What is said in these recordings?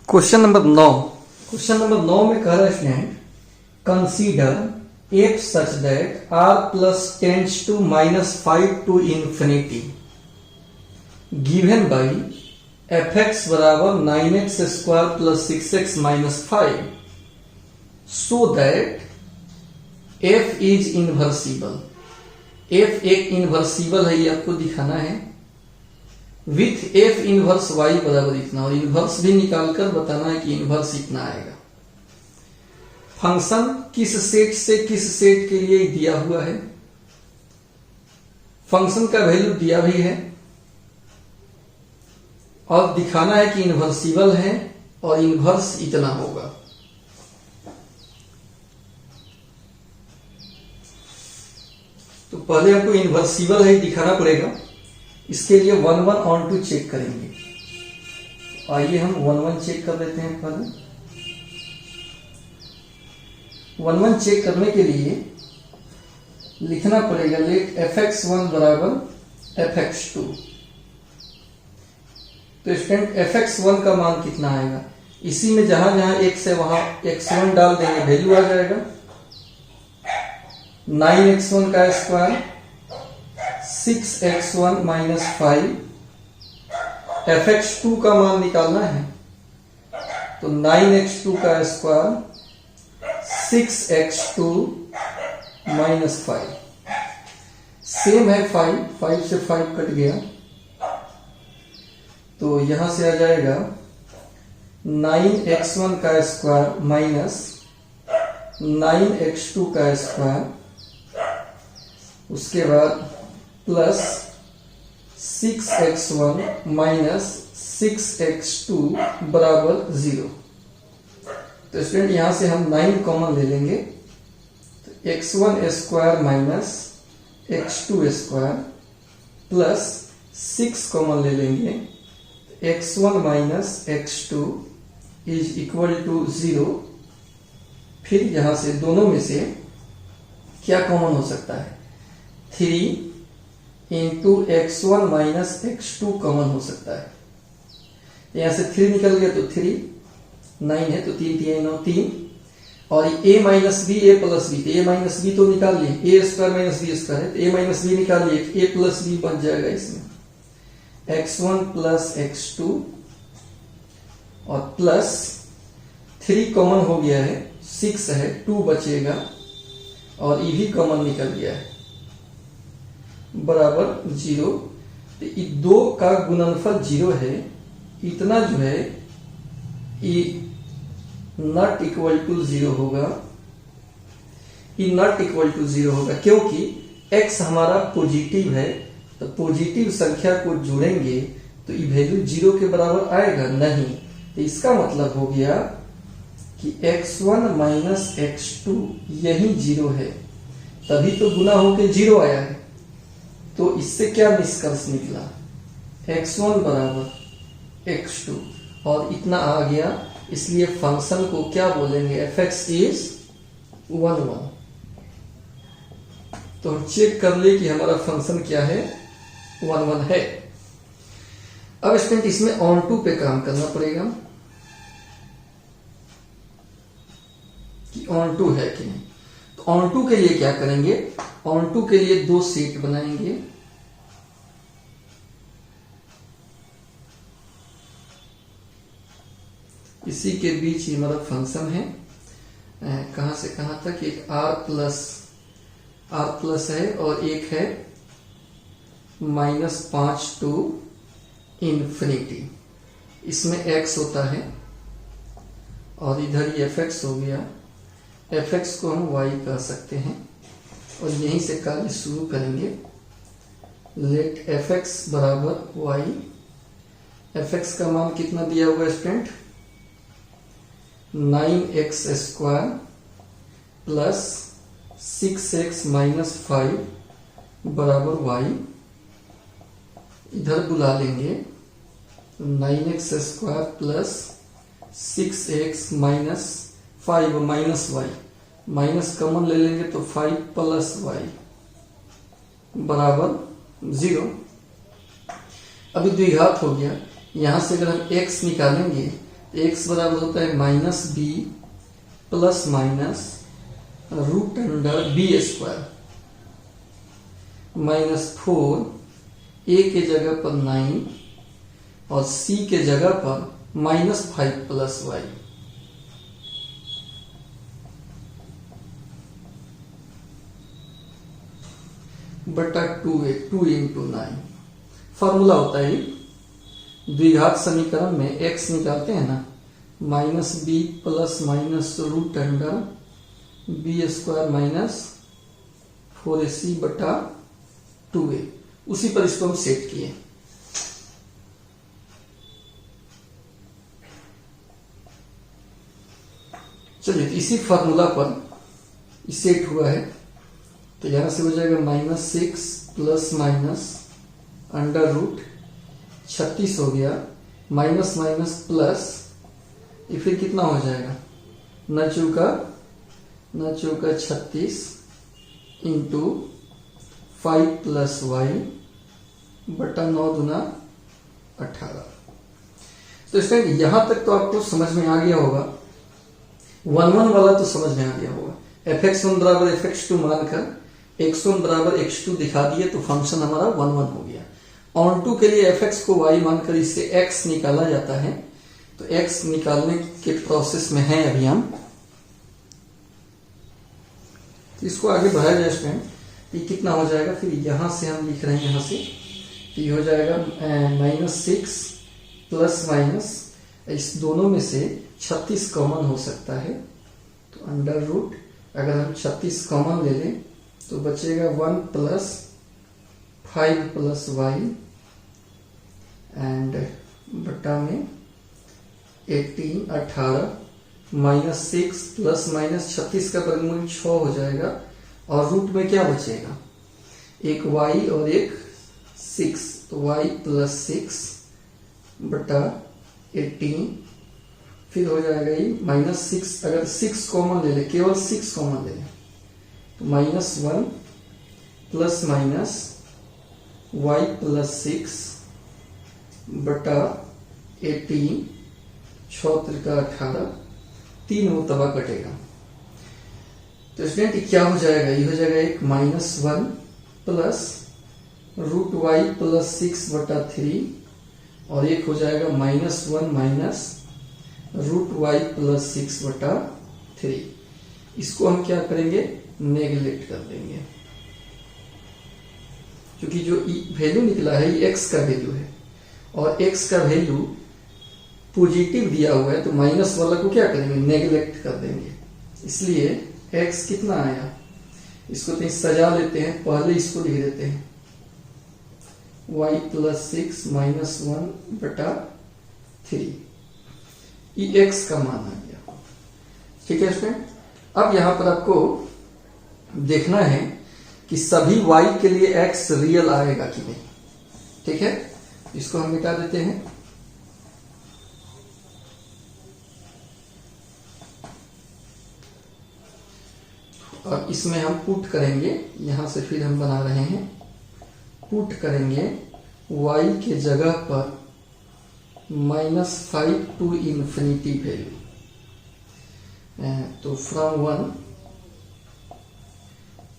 Question number 9 में कह रहा है student, consider F such that R plus tends to -5 to infinity given by F x बराबर 9x square plus 6x minus 5 so that F is invertible. F एक invertible है, ये आपको दिखाना है। विथ एफ इनवर्स वाई बराबर इतना, और इनवर्स भी निकालकर बताना है कि इनवर्स इतना आएगा। फंक्शन किस सेट से किस सेट के लिए दिया हुआ है, फंक्शन का वैल्यू दिया भी है, और दिखाना है कि इनवर्सिबल है और इनवर्स इतना होगा। तो पहले हमको इनवर्सिबल है दिखाना पड़ेगा। इसके लिए 1 1 ऑन टू चेक करेंगे। आइए हम 1 1 चेक कर लेते हैं। पहले 1 1 चेक करने के लिए लिखना पड़ेगा लेट fx1 बराबर fx2। तो स्टूडेंट fx1 का मान कितना आएगा, इसी में जहां जहां x है वहां x1 डाल देंगे, वैल्यू आ जाएगा 9x1 का स्क्वायर 6x1 माइनस 5। fx2 का मान निकालना है तो 9x2 का स्क्वायर 6x2 माइनस 5। सेम है 5 से 5 कट गया तो यहां से आ जाएगा 9x1 का स्क्वायर माइनस 9x2 का स्क्वायर, उसके बाद प्लस 6x1 माइनस 6x2 बराबर 0। तो स्टूडेंट यहां से हम 9 कॉमन ले लेंगे तो x1 square minus x2 square plus 6 common ले लेंगे तो x1 minus x2 is equal to 0। फिर यहां से दोनों में से क्या कॉमन हो सकता है, 3 into x1 minus x2 common हो सकता है। यहां से 3 निकल गया तो 3, 9 है तो 3 3 9 3, और a minus B A plus B, a minus B तो निकाल लिए, a square minus B square है तो a माइनस बी निकाल लिए, a प्लस बी बन जाएगा इसमें x1 प्लस x2 और प्लस 3 कॉमन हो गया है, 6 है, 2 बचेगा और e भी कॉमन निकल गया है बराबर 0। तो ये 2 का गुणनफल 0 है, इतना जो है ये नॉट इक्वल टू 0 होगा, ये नॉट इक्वल टू 0 होगा क्योंकि x हमारा पॉजिटिव है। तो पॉजिटिव संख्या को जोड़ेंगे तो ये वैल्यू 0 के बराबर आएगा नहीं। तो इसका मतलब हो गया कि x1 माइनस x2 यही 0 है, तभी तो गुना होके 0 आया है। तो इससे क्या निष्कर्ष निकला, x1 बराबर x2 और इतना आ गया, इसलिए फंक्शन को क्या बोलेंगे, fx इज 1 1। तो हम चेक कर ले कि हमारा फंक्शन क्या है, 1 1 है। अब स्टूडेंट इसमें ऑन टू पे काम करना पड़ेगा कि ऑन टू है कि नहीं। तो ऑन टू के लिए क्या करेंगे, ऑन टू के लिए 2 सेट बनाएंगे। इसी के बीच ही हमारा फंक्शन है, कहां से कहां तक, एक r प्लस है और एक है -5 टू इंफिनिटी। इसमें x होता है और इधर ही fx हो गया, fx को हम y कह सकते हैं और यहीं से कार्य शुरू करेंगे। लेट fx बराबर y, fx का मान कितना दिया हुआ student, 9x square plus 6x minus 5 बराबर y। इधर बुला लेंगे 9x square plus 6x minus 5 minus y, minus common ले लेंगे तो 5 प्लस y बराबर 0। अभी द्विघात हो गया, यहां से अगर हम x निकालेंगे एक्स बराबर होता है minus B plus minus root under B square minus 4, A के जगह पर 9 और सी के जगह पर -5 प्लस वाई। बटा 2a 2 इंटू 9 फॉर्मूला होता है द्विघात समीकरण में x निकालते हैं ना, minus B plus minus root under B square minus 4ac बटा 2a, उसी पर इसको हम सेट किए। चलिए तो इसी फॉर्मूला पर सेट हुआ है, तो यहां से हो जाएगा -6 प्लस माइनस अंडर रूट 36 हो गया, माइनस माइनस प्लस, ये फिर कितना हो जाएगा, न चौका 36 इंटू 5 प्लस वाई बटा 9 दूना 18। तो इसमें यहां तक तो आपको समझ में आ गया होगा, 1 वाला तो समझ में आ गया होगा। fx1 बराबर fx2 मानकर x1 बराबर x2 दिखा दिए तो फंक्शन हमारा 1 हो गया। ऑन टू के लिए fx को y मानकर इससे x निकाला जाता है, तो x निकालने के प्रोसेस में है अभी हम। तो इसको आगे बढ़ाया जाए स्टूडेंट, ये कितना हो जाएगा, फिर यहां से हम लिख रहे हैं, यहां से ये हो जाएगा -6 प्लस माइनस, इस दोनों में से 36 कॉमन हो सकता है, तो अंडर रूट अगर हम 36 कॉमन ले लें तो बचेगा 1 प्लस 5 प्लस वाई एंड बटा में 18 माइनस 6 प्लस माइनस 36 का वर्गमूल 6 हो जाएगा, और रूट में क्या बचेगा, एक y और एक 6, तो y प्लस 6 बटा 18, फिर हो जाएगा ये -6, अगर 6 कॉमन ले ले, केवल 6 कॉमन ले लें तो -1 प्लस माइनस y प्लस 6 बटा 18, 6 का 18, 3 मुर्तबा कटेगा। तो स्टूडेंट क्या हो जाएगा, ये हो जाएगा एक -1 प्लस रूट y प्लस 6 बटा 3, और एक हो जाएगा -1 माइनस रूट y प्लस 6 बटा 3। इसको हम क्या करेंगे, नेगलेक्ट कर देंगे, क्योंकि जो वैल्यू निकला है ये x का वैल्यू है, और x का वैल्यू पॉजिटिव दिया हुआ है, तो माइनस वाला को क्या करेंगे, नेगलेक्ट कर देंगे। इसलिए x कितना आया, इसको तो सजा लेते हैं, पहले इसको लिख देते हैं y प्लस 6 माइनस 1 बटा 3, ये x का मान आ गया। ठीक है स्टूडेंट, अब यहां पर आपको देखना है कि सभी y के लिए x रियल आएगा कि नहीं। ठीक है, इसको हम मिटा देते हैं, और इसमें हम पुट करेंगे, यहां से फिर हम बना रहे हैं, पुट करेंगे y के जगह पर -5 टू इन्फिनिटी वैल्यू, तो फ्रॉम 1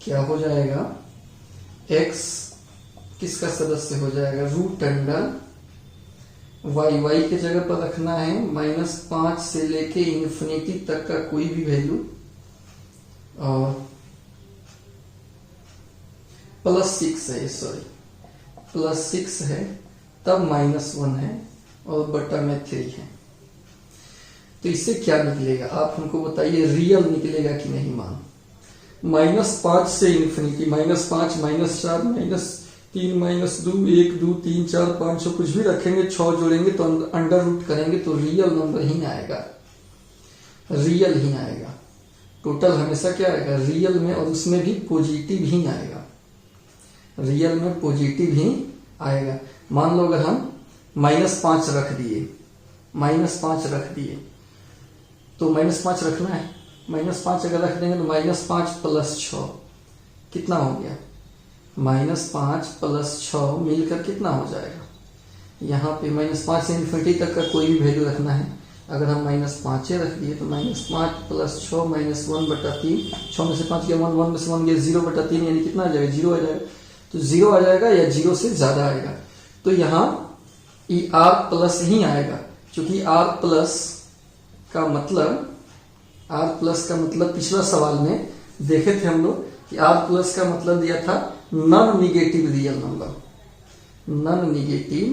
क्या हो जाएगा, x किसका सदस्य हो जाएगा, रूट अंडर y के जगह पर रखना है -5 से लेके इन्फिनिटी तक का कोई भी वैल्यू, और +6 है, सॉरी +6 है, तब -1 है, और बटा में 3 है। तो इससे क्या निकलेगा, आप हमको बताइए, रियल निकलेगा कि नहीं मान। -5 से इन्फिनिटी, -5 -4 -3 -2 1 2 3 4 5 कुछ भी रखेंगे, 6 जोड़ेंगे तो अंडर रूट करेंगे तो रियल नंबर ही आएगा, रियल ही आएगा। टोटल हमेशा क्या आएगा, रियल में, और उसमें भी पॉजिटिव ही आएगा, रियल में पॉजिटिव ही आएगा। मान लो अगर हम -5 रख दिए, -5 रख दिए, तो -5 रखना है, -5 अगर रख देंगे तो -5 प्लस 6 कितना हो गया, -5 प्लस 6 मिलकर कितना हो जाएगा, यहाँ पे -5 से इन्फिनिटी तक का कोई भी वैल्यू रखना है, अगर हम -5 रख दिए तो -5 + 6 -1/3, 6 में से 5 गया 1, 1 में से 1 गया 0/3, यानी कितना आ जाएगा? 0 आ जाएगा। तो 0 आ जाएगा या 0 से ज्यादा आएगा। तो यहाँ ये R+ ही आएगा, क्योंकि R+ का मतलब पिछला सवाल में देखे थे हम लोग कि R+ का मतलब दिया था non negative real number, non negative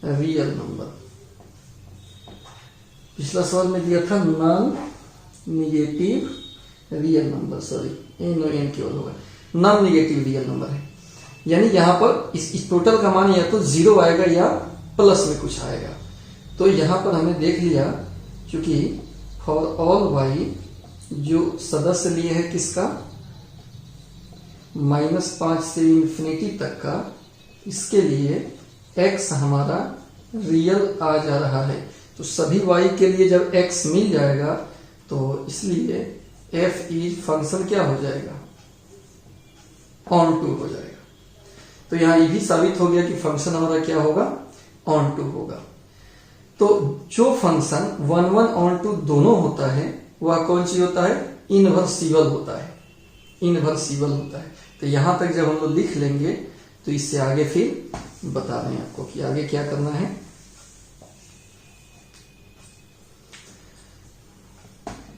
real number. पिछला सवाल में दिया था non negative real number, sorry N केवल होगा, नॉन निगेटिव रियल नंबर है। यानी यहां पर इस टोटल का मान या तो 0 आएगा या प्लस में कुछ आएगा। तो यहां पर हमने देख लिया, क्योंकि फॉर ऑल y जो सदस्य लिए है किसका? -5 से इंफिनिटी तक का, इसके लिए x हमारा रियल आ जा रहा है। तो सभी y के लिए जब x मिल जाएगा तो इसलिए f इज फंक्शन क्या हो जाएगा? ऑन टू हो जाएगा। तो यहां ये भी साबित हो गया कि फंक्शन हमारा क्या होगा? ऑन टू होगा। तो जो फंक्शन 1, 1 ऑन टू दोनों होता है वह कौन सी होता है? इनवर्सिबल होता है, इनवर्सिबल होता है। तो यहां तक जब हम लोग लिख लेंगे तो इससे आगे फिर बता रहे हैं आपको कि आगे क्या करना है।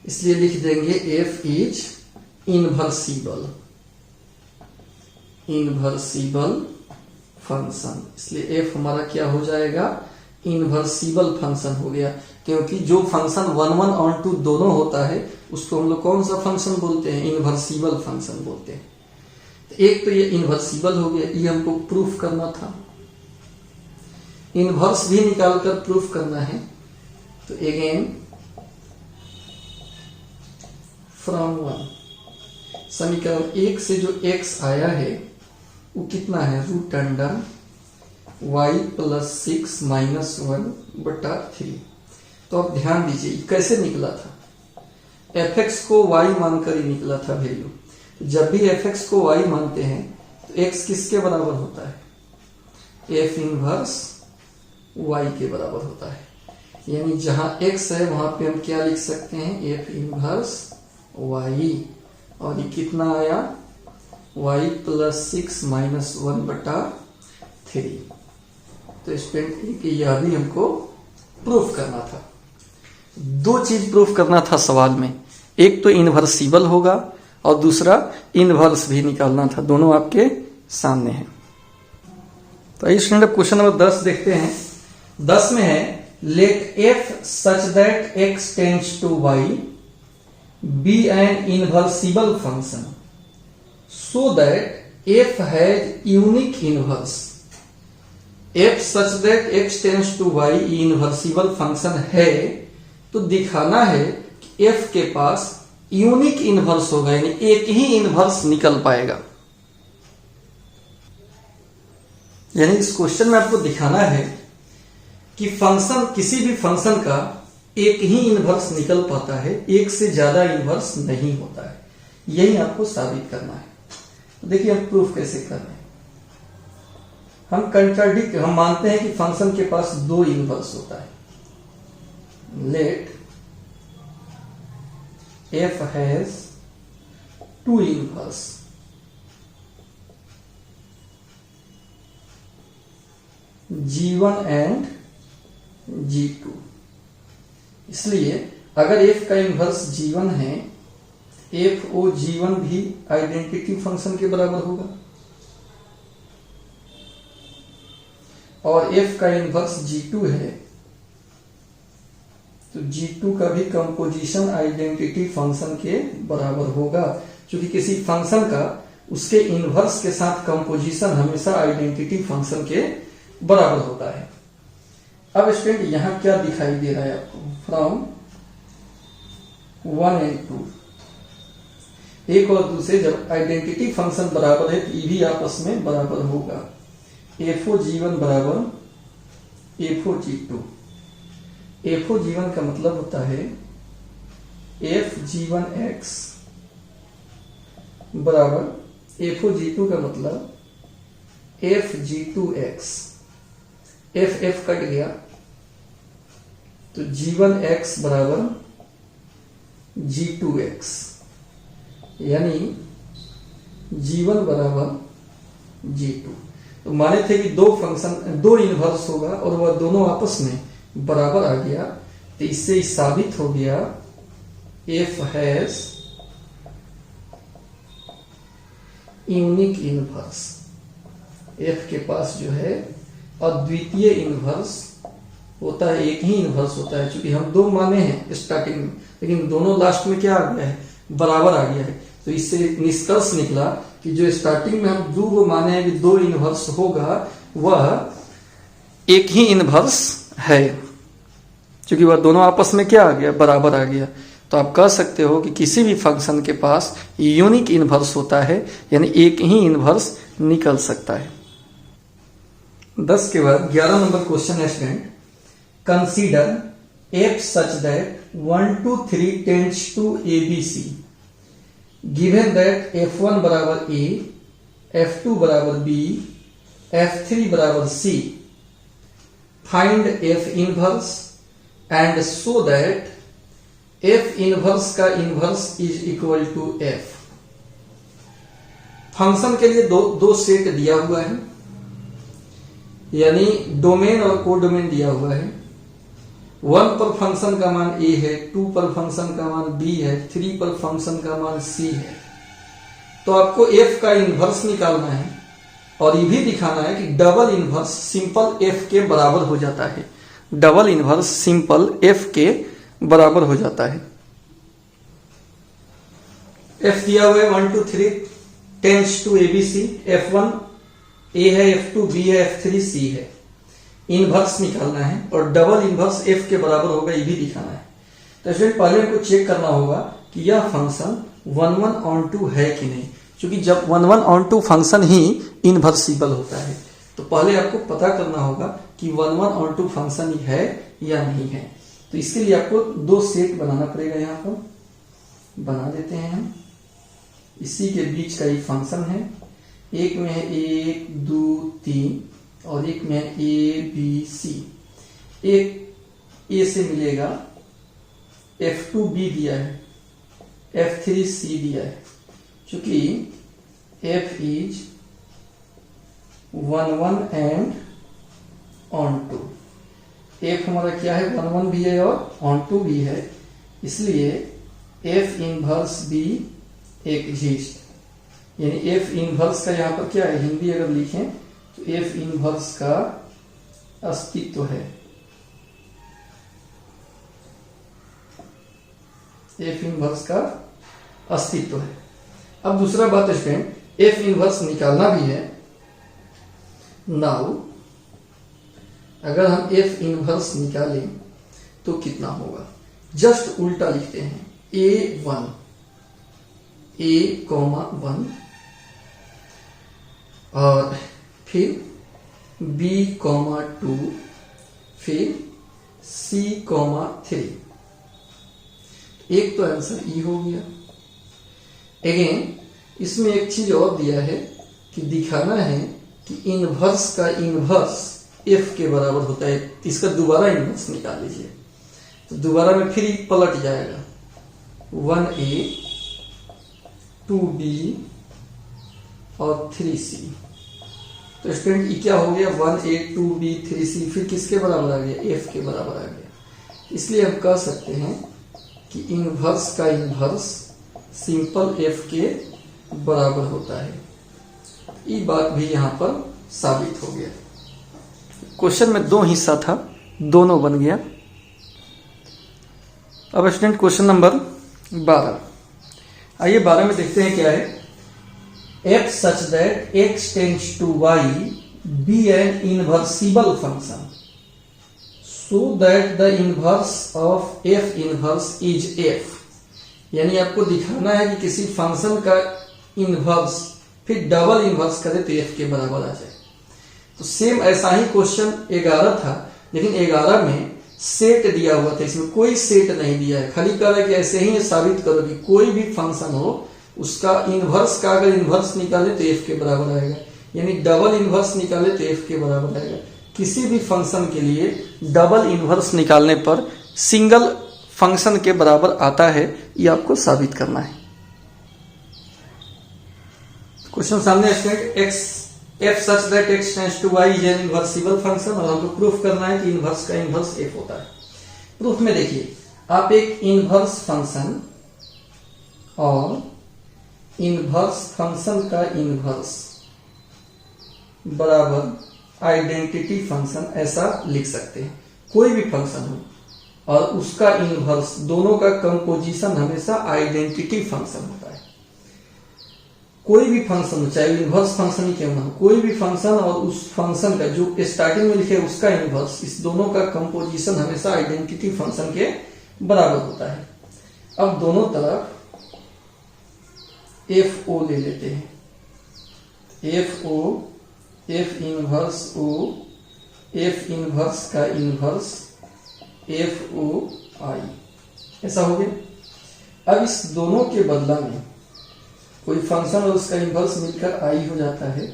इसलिए लिख देंगे f इज इनवर्सिबल, इनवर्सिबल फंक्शन। इसलिए f हमारा क्या हो जाएगा? इनवर्सिबल फंक्शन हो गया, क्योंकि जो फंक्शन 1, 1 ऑन टू दोनों होता है उसको हम लोग कौन सा फंक्शन बोलते हैं? इनवर्सिबल फंक्शन बोलते हैं। तो एक तो ये इनवर्सिबल हो गया, ये हमको प्रूफ करना था। इनवर्स भी निकालकर प्रूफ करना है। तो अगेन फ्रॉम 1 समीकरण 1 से जो x आया है वो कितना है? √y + 6 - 1/3। तो अब ध्यान दीजिए कैसे निकला था। fx को y मानकर ही निकला था वैल्यू। जब भी fx को y मानते हैं तो x किसके बराबर होता है? f इनवर्स y के बराबर होता है। यानी जहां x है वहां पे हम क्या लिख सकते हैं? f inverse y। और ये कितना आया? y + 6 - 1/3। तो स्टूडेंट यह भी हमको प्रूफ करना था। दो चीज प्रूफ करना था सवाल में, एक तो इनवर्सिबल होगा और दूसरा इनवर्स भी निकालना था। दोनों आपके सामने हैं। तो आइए स्टूडेंट क्वेश्चन नंबर 10 देखते हैं। 10 में है late f such that x tends to y be an invertible function so that f has unique inverse. f such that x tends to y invertible function है तो दिखाना है कि f के पास यूनिक इनवर्स होगा, यानी एक ही इनवर्स निकल पाएगा। यानी इस क्वेश्चन में आपको दिखाना है कि फंक्शन, किसी भी फंक्शन का एक ही इनवर्स निकल पाता है, एक से ज्यादा इनवर्स नहीं होता है। यही आपको साबित करना है। तो देखिए हम प्रूफ कैसे कर रहे हैं। हम मानते हैं कि फंक्शन के पास दो इनवर्स होता है। Late f has two inverse g1 and g2। इसलिए अगर f का इनवर्स g1 है, f ओ g1 भी आइडेंटिटी फंक्शन के बराबर होगा और f का इनवर्स g2 है तो g2 का भी कंपोजिशन आइडेंटिटी फंक्शन के बराबर होगा, क्योंकि किसी फंक्शन का उसके इनवर्स के साथ कंपोजिशन हमेशा आइडेंटिटी फंक्शन के बराबर होता है। अब स्टूडेंट यहां क्या दिखाई दे रहा है आपको? फ्रॉम 1 and 2 एक और दूसरे जब आइडेंटिटी फंक्शन बराबर है तो ये भी आपस में बराबर होगा। f(g1) बराबर f(g2)। f(g1) का मतलब होता है fg1x बराबर f(g2) का मतलब F G two X, F F cut गया तो G1 x बराबर G2 x, यानी G1 बराबर G2। तो माने थे कि दो फंक्शन, दो इनवर्स होगा और वह दोनों आपस में बराबर आ गया, तो इससे साबित हो गया F has unique inverse. F के पास जो है अद्वितीय इनवर्स होता है, एक ही इनवर्स होता है। चूंकि हम दो माने हैं स्टार्टिंग में, लेकिन दोनों लास्ट में क्या आ गया है, बराबर आ गया है। तो इससे निष्कर्ष निकला कि जो स्टार्टिंग में हम दो माने हैं कि दो इनवर्स होगा, वह एक ही इनवर्स है, क्योंकि वह दोनों आपस में क्या आ गया, बराबर आ गया। तो आप कह सकते हो कि किसी भी फंक्शन के पास यूनिक इनवर्स होता है, यानी एक ही इनवर्स निकल सकता है। 10 के बाद 11 नंबर क्वेश्चन है student, consider f such that 1 2 3 tends to ABC, given that f1 बराबर a, f2 बराबर b, f3 बराबर c, find f inverse and so that f inverse का inverse is equal to f। Function के लिए दो set दिया हुआ है, यानी डोमेन और कोडोमेन दिया हुआ है। 1 पर फंक्शन का मान a है, 2 पर फंक्शन का मान b है, 3 पर फंक्शन का मान c है। तो आपको f का इनवर्स निकालना है और ये भी दिखाना है कि डबल इनवर्स सिंपल f के बराबर हो जाता है। डबल इनवर्स सिंपल f के बराबर हो जाता है। f दिया हुआ है 1 2 3 tends to ABC, f1 a है, f2 b है, f3 c है। इनवर्स निकालना है और डबल इनवर्स f के बराबर होगा, ये भी दिखाना है। तो स्टूडेंट पहले हमको चेक करना होगा कि यह फंक्शन 1 1 ऑन 2 है कि नहीं, क्योंकि जब 1 1 ऑन 2 फंक्शन ही इनवर्सिबल होता है। तो पहले आपको पता करना होगा कि 1 1 ऑन 2 फंक्शन है या नहीं है। तो इसके लिए आपको दो सेट बनाना पड़ेगा, यहां पर बना देते हैं हम। इसी के बीच का ये फंक्शन है, एक में है 1 2 3 और एक में है a b c। एक a से मिलेगा, f2b दिया है, f3c दिया है। चूंकि f is 1 1 and on 2, f हमारा क्या है, 1 1 भी है और ऑन 2 भी है, इसलिए f इनवर्स b एग्जिस्ट। यानी f इनवर्स का यहां पर क्या है, हिंदी अगर लिखें तो f इनवर्स का अस्तित्व है। f इनवर्स का अस्तित्व है। अब दूसरा बात स्टूडेंट, f इनवर्स निकालना भी है। नाउ अगर हम f इनवर्स निकालें तो कितना होगा, जस्ट उल्टा लिखते हैं, a1 और फिर b2, फिर c3। एक तो आंसर ई हो गया। अगेन इसमें एक चीज और दिया है कि दिखाना है कि इनवर्स का इनवर्स f के बराबर होता है। इसका दोबारा इनवर्स निकाल लीजिए, तो दोबारा में फिर पलट जाएगा, 1a 2b और 3c। तो स्टूडेंट ये क्या हो गया, 1a 2b 3c, फिर किसके बराबर आ गया, f के बराबर आ गया। इसलिए हम कह सकते हैं कि इनवर्स का इनवर्स सिंपल f के बराबर होता है। ये बात भी यहां पर साबित हो गया। क्वेश्चन में दो हिस्सा था, दोनों बन गया। अब स्टूडेंट क्वेश्चन नंबर 12, आइए 12 में देखते हैं क्या है। f such that x tends to y be an inversible function so that the inverse of f inverse is f। यानी आपको दिखाना है कि किसी फंक्शन का इनवर्स फिर डबल इनवर्स करे तो f के बराबर आ जाए। तो सेम ऐसा ही क्वेश्चन 11 था, लेकिन 11 में सेट दिया हुआ था, इसमें कोई सेट नहीं दिया है। खाली कह रहा है कि ऐसे ही साबित करो कि कोई भी फंक्शन हो उसका इनवर्स का अगर इनवर्स निकाले तो f के बराबर आएगा। यानी डबल इनवर्स निकाले तो f के बराबर आएगा। किसी भी फंक्शन के लिए डबल इनवर्स निकालने पर सिंगल फंक्शन के बराबर आता है, ये आपको साबित करना है। क्वेश्चन सामने f such that x tends to y is an inversible function, और हमको प्रूफ करना है कि इनवर्स का इनवर्स f होता है। प्रूफ में देखिए, आप एक इनवर्स फंक्शन और इनवर्स फंक्शन का इनवर्स बराबर आइडेंटिटी फंक्शन ऐसा लिख सकते हैं। कोई भी फंक्शन हो और उसका इनवर्स, दोनों का कंपोजिशन हमेशा आइडेंटिटी फंक्शन होता है। कोई भी फंक्शन हो, चाहे इनवर्स फंक्शन ही क्यों ना हो, कोई भी फंक्शन और उस फंक्शन का जो स्टार्टिंग में लिखे उसका इनवर्स, इस दोनों का कंपोजिशन हमेशा आइडेंटिटी फंक्शन के बराबर होता है। अब दोनों तरफ एफ ओ ले लेते हैं। एफ ओ, एफ इनवर्स ओ, एफ इनवर्स का इनवर्स एफ ओ आई, ऐसा हो गया। अब इस दोनों के बदला में कोई फंक्शन और उसका इनवर्स मिलकर आई हो जाता है,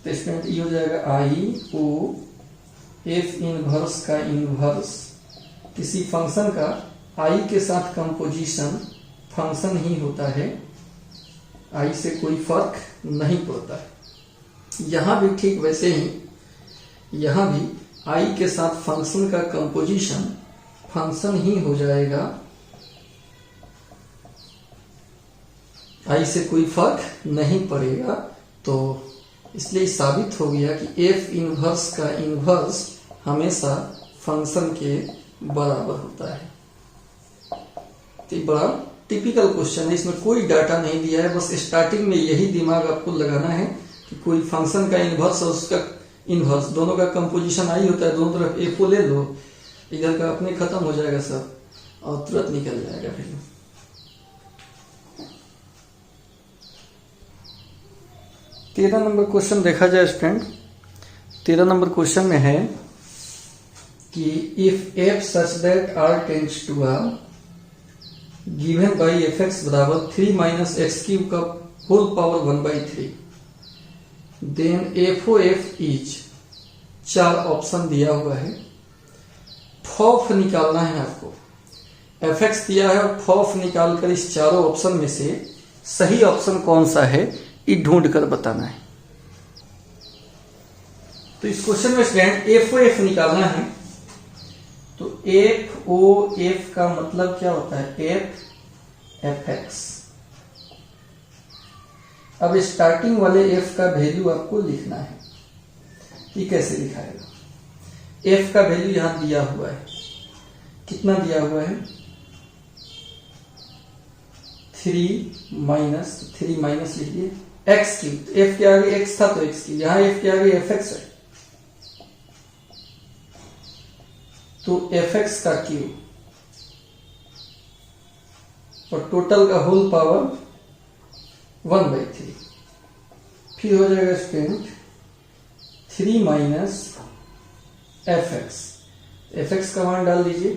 तो इसमें ये हो जाएगा आई ओ एफ इनवर्स का इनवर्स किसी फंक्शन का आई के साथ कंपोजिशन फंक्शन ही होता है, आई से कोई फर्क नहीं पड़ता है। यहां भी ठीक वैसे ही, यहां भी आई के साथ फंक्शन का कंपोजिशन फंक्शन ही हो जाएगा, आई से कोई फर्क नहीं पड़ेगा। तो इसलिए साबित हो गया कि एफ इनवर्स का इनवर्स हमेशा फंक्शन के बराबर होता है। तो बड़ा टिपिकल क्वेश्चन है, इसमें कोई डाटा नहीं दिया है, बस स्टार्टिंग में यही दिमाग आपको लगाना है कि कोई फंक्शन का इनवर्स और उसका इनवर्स दोनों का कंपोजिशन आई होता है, दोनों तरफ एफ ओ ले लो, इधर का अपने खत्म हो जाएगा सब और तुरंत निकल जाएगा फिर। 13 नंबर क्वेश्चन देखा जाए स्टूडेंट। 13 नंबर क्वेश्चन में है कि if F such that R tends to R given by F x बराबर 3 माइनस एक्स क्यूब का whole power 1/3, then F O F is, 4 option दिया हुआ है। फॉफ निकालना है आपको। एफ एक्स दिया है और फॉफ निकालकर इस चारों ऑप्शन में से सही ऑप्शन कौन सा है ये ढूंढ कर बताना है। तो इस क्वेश्चन में स्टूडेंट एफ ओ एफ निकालना है। तो एफ ओ एफ का मतलब क्या होता है? F F x. अब स्टार्टिंग वाले एफ का वैल्यू आपको लिखना है। ये कैसे लिखाएगा? एफ का वैल्यू यहां दिया हुआ है, कितना दिया हुआ है? 3 माइनस लिखिए एक्स क्यूब। एफ के आगे एक्स था तो एक्स क्यूब, यहां एफ के आगे एफ एक्स है तो एफ एक्स का क्यूब और टोटल का होल पावर 1/3। फिर हो जाएगा student 3 minus F x. F x का मान डाल दीजिए।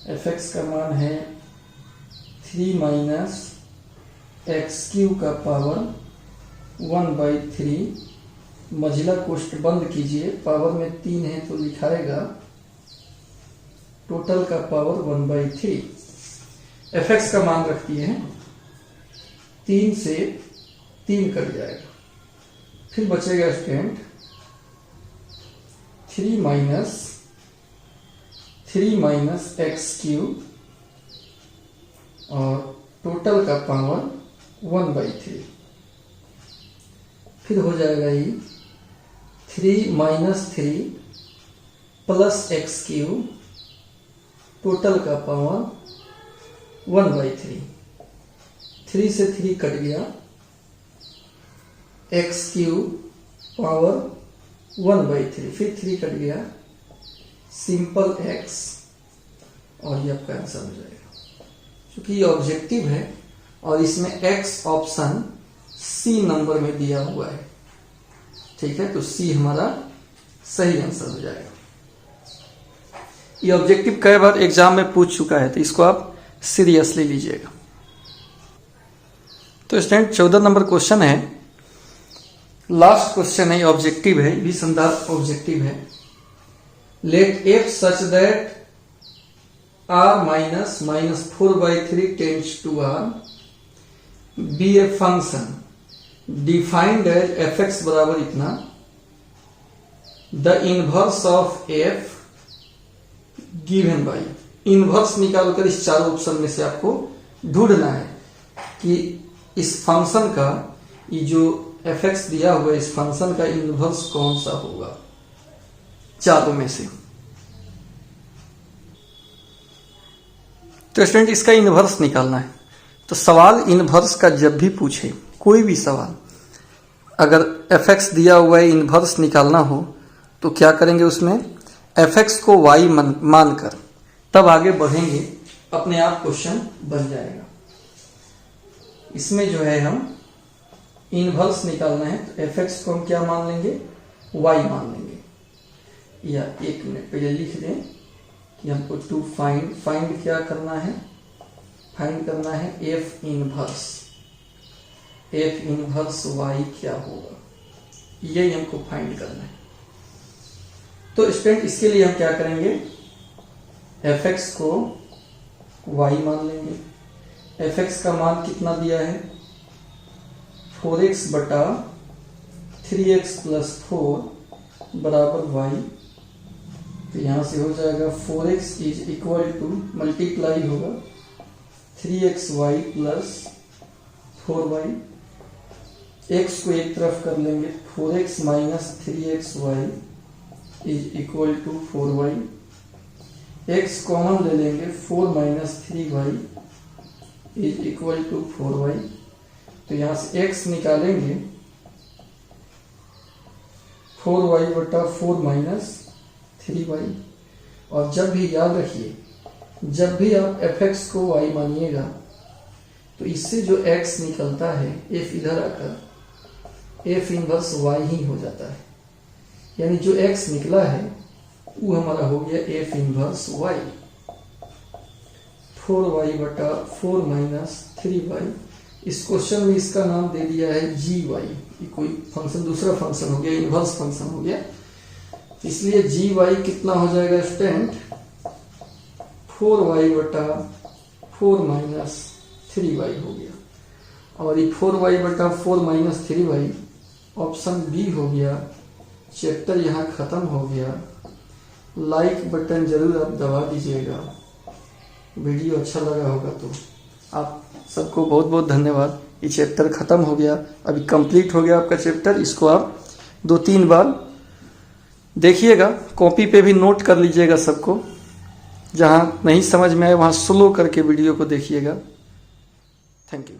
एफ एक्स का मान है 3 माइनस एक्स क्यूब का पावर 1/3। मझिला कोष्ठ बंद कीजिए, पावर में 3 है तो लिखाएगा टोटल का पावर 1/3। एफ एक्स का मान रख दिए हैं, 3 से 3 कट जाएगा। फिर बचेगा स्टूडेंट 3 माइनस एक्स क्यूब और टोटल का पावर 1/3। फिर हो जाएगा ये 3 minus 3 plus x cube, total का पावर 1/3। 3 से 3 कट गया, एक्स क्यूब पावर 1/3। फिर 3 कट गया, सिंपल एक्स, और ये आपका आंसर हो जाएगा। क्योंकि ये ऑब्जेक्टिव है और इसमें एक्स ऑप्शन सी नंबर में दिया हुआ है, ठीक है, तो सी हमारा सही आंसर हो जाएगा। ये ऑब्जेक्टिव कई बार एग्जाम में पूछ चुका है तो इसको आप सीरियसली लीजिएगा। तो स्टूडेंट 14 नंबर क्वेश्चन है लास्ट क्वेश्चन है, ऑब्जेक्टिव है, भी संदर्भ ऑब्जेक्टिव है। Let f such that r minus -4/3 tends to r be a function defined as f x बराबर इतना, the inverse of f given by. Inverse निकालकर इस चारों ऑप्शन में से आपको ढूंढना है कि इस फंक्शन का, ये जो एफ एक्स दिया हुआ है, इस फंक्शन का इनवर्स कौन सा होगा चारों में से। तो स्टूडेंट इसका इनवर्स निकालना है। तो सवाल इनवर्स का जब भी पूछे, कोई भी सवाल, अगर एफ एक्स दिया हुआ है इनवर्स निकालना हो तो क्या करेंगे, उसमें एफ एक्स को वाई मानकर तब आगे बढ़ेंगे, अपने आप क्वेश्चन बन जाएगा। इसमें जो है हम इनवर्स निकालना है तो एफ एक्स को हम क्या मान लेंगे, वाई मान लेंगे। या एक मिनट पहले लिख दें कि हमको टू फाइंड क्या करना है, फाइंड करना है एफ इनवर्स वाई क्या होगा, यही हमको फाइंड करना है। तो स्टूडेंट इसके लिए हम क्या करेंगे, एफ एक्स को वाई मान लेंगे। एफ एक्स का मान कितना दिया है, 4x बटा 3x प्लस 4 बराबर y। तो यहां से हो जाएगा 4x is equal to, multiply होगा 3xy प्लस 4y। x को एक तरफ कर लेंगे, 4x minus 3xy is equal to 4y। x common ले लेंगे, 4 minus 3y is equal to 4y। तो यहां से x निकालेंगे, 4y बटा 4 माइनस 3y। और जब भी याद रखिए, जब भी आप fx को y मानिएगा तो इससे जो x निकलता है, f इधर आकर f इनवर्स y ही हो जाता है। यानी जो x निकला है वो हमारा हो गया f इनवर्स y। 4y बटा 4 माइनस 3y। इस क्वेश्चन में इसका नाम दे दिया है gy। ये कोई फंक्शन, दूसरा फंक्शन हो गया, इनवर्स फंक्शन हो गया, इसलिए gy कितना हो जाएगा स्टूडेंट, 4y बटा 4 माइनस 3y हो गया। और ये 4y बटा 4 माइनस 3y ऑप्शन बी हो गया। चैप्टर यहाँ खत्म हो गया। लाइक बटन जरूर आप दबा दीजिएगा, वीडियो अच्छा लगा होगा तो। आप सबको बहुत बहुत धन्यवाद। ये चैप्टर खत्म हो गया, अभी कंप्लीट हो गया आपका चैप्टर। इसको आप 2-3 बार देखिएगा, कॉपी पे भी नोट कर लीजिएगा सबको। जहाँ नहीं समझ में आए वहाँ स्लो करके वीडियो को देखिएगा। Thank you.